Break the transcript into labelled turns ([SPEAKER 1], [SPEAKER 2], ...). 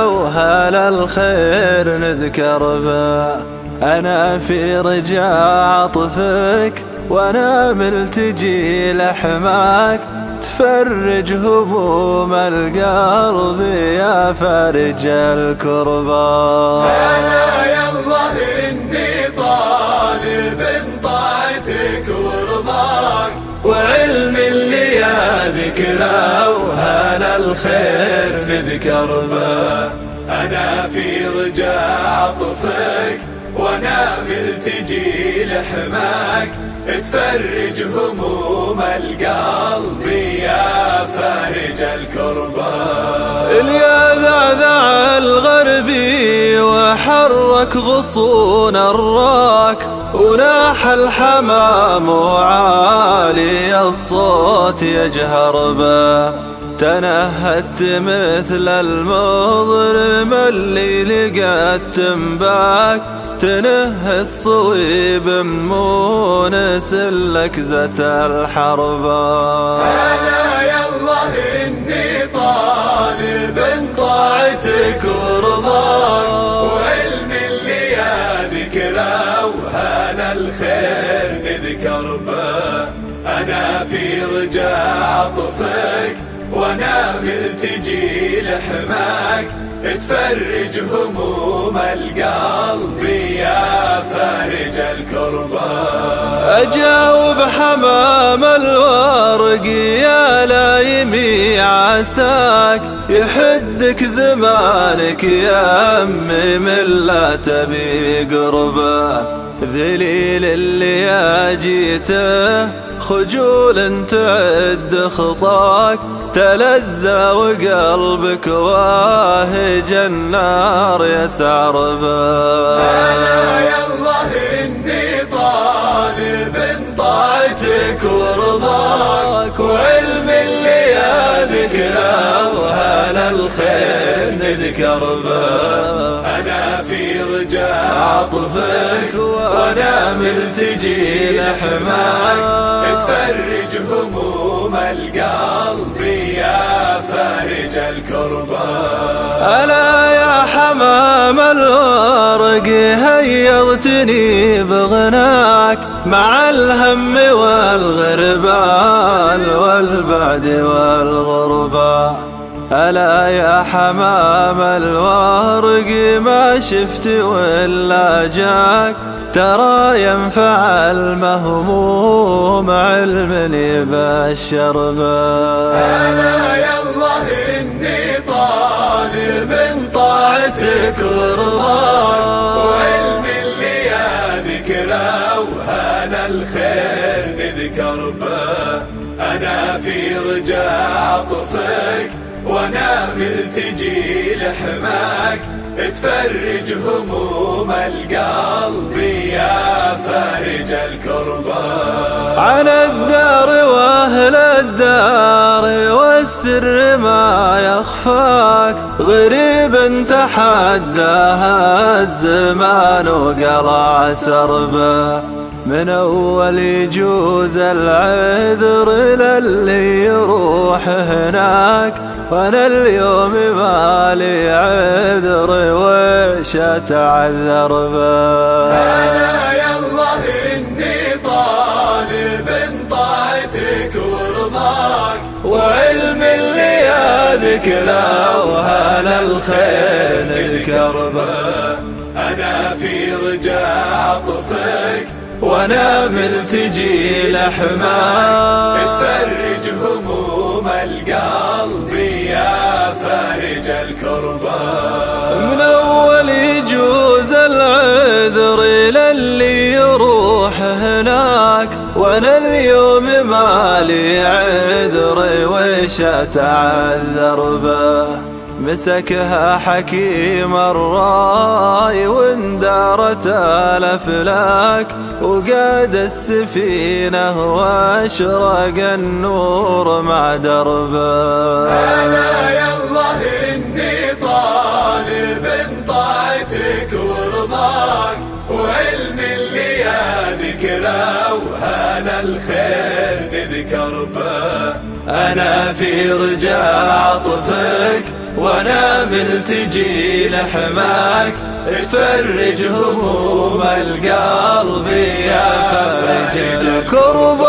[SPEAKER 1] وهل الخير نذكر به. أنا في رجاء عطفك وأنا ملتجي لحماك، تفرج هموم القلب يا فارج الكربا.
[SPEAKER 2] أنا يا الله إني طالب طاعتك ورضاك، وعلم اللي يا ذكره وهل الخير نذكر به. أنا في رجاء عطفك وأنا ملتجي لحماك، تفرج هموم القلب يا فارج الكربا.
[SPEAKER 1] اليا ذعذع الغربي وحرك غصون الراك، وناح الحمام وعالي الصوت يجهر به. تنهدت مثل المضرم اللي لقى التنباك، تنهد صويب مونس لكزة الحربا.
[SPEAKER 2] أنا يا الله إني طالب طاعتك ورضاك، وعلم اللي يا ذكره وهل الخير نذكر به. أنا في رجاء عطفك وأنا ملتجي لحماك، تفرج هموم القلب يا فارج الكربا.
[SPEAKER 1] أجاوب حمام الورق يا لايمي عساك، يحدك زمانك يا أمي من لا تبي قربه. ذليل اللي يا جيته خجول تعد خطاك، تلذى وقلبك واهج النار يسعر به.
[SPEAKER 2] أنا يا الله إني طالب طاعتك ورضاك، وعلم اللي يا ذكره وهل الخير نذكر به. أنا في رجاء عطفك وأنا ملتجي لحماك، تفرج هموم القلب يا فارج الكربا.
[SPEAKER 1] ألا يا حمام الورق هيضتني بغناك، مع الهم والغربال والبعد والغربة. ألا يا حمام الورق ما شفت ولا جاك، ترى ينفع المهموم علم يبشر به.
[SPEAKER 2] أنا يا الله إني طالب طاعتك ورضاك، وعلم اللي يا ذكره وهل الخير نذكر به. أنا في رجاء عطفك وأنا ملتجي لحماك، تفرج هموم القلب يا فارج الكربا.
[SPEAKER 1] عن الدار واهل الدار والسر ما يخفاك، غريب تحداها الزمان وقلع سربه. من أول يجوز العذر للي يروح هناك، وأنا اليوم مالي عذر وش أتعذر به.
[SPEAKER 2] أنا يا الله إني طالب طاعتك ورضاك، وعلم اللي يا ذكره وهل الخير نذكر به. أنا في رجاء عطفك وأنا ملتجي لحماك، تفرج هموم القلب يا فارج الكربا.
[SPEAKER 1] من أول يجوز العذر للي يروح هناك، وأنا اليوم مالي عذر وش أتعذر به. مسكها حكيم الراي واندارت الأفلاك، وقاد السفينة واشرق النور مع دربه.
[SPEAKER 2] أنا يا الله إني طالب طاعتك ورضاك، وعلم اللي يا ذكره وهل الخير نذكر به.
[SPEAKER 1] أنا في رجاء عطفك
[SPEAKER 2] وانا ملتجي لحماك تفرج هموم القلب يا فرج الكرب.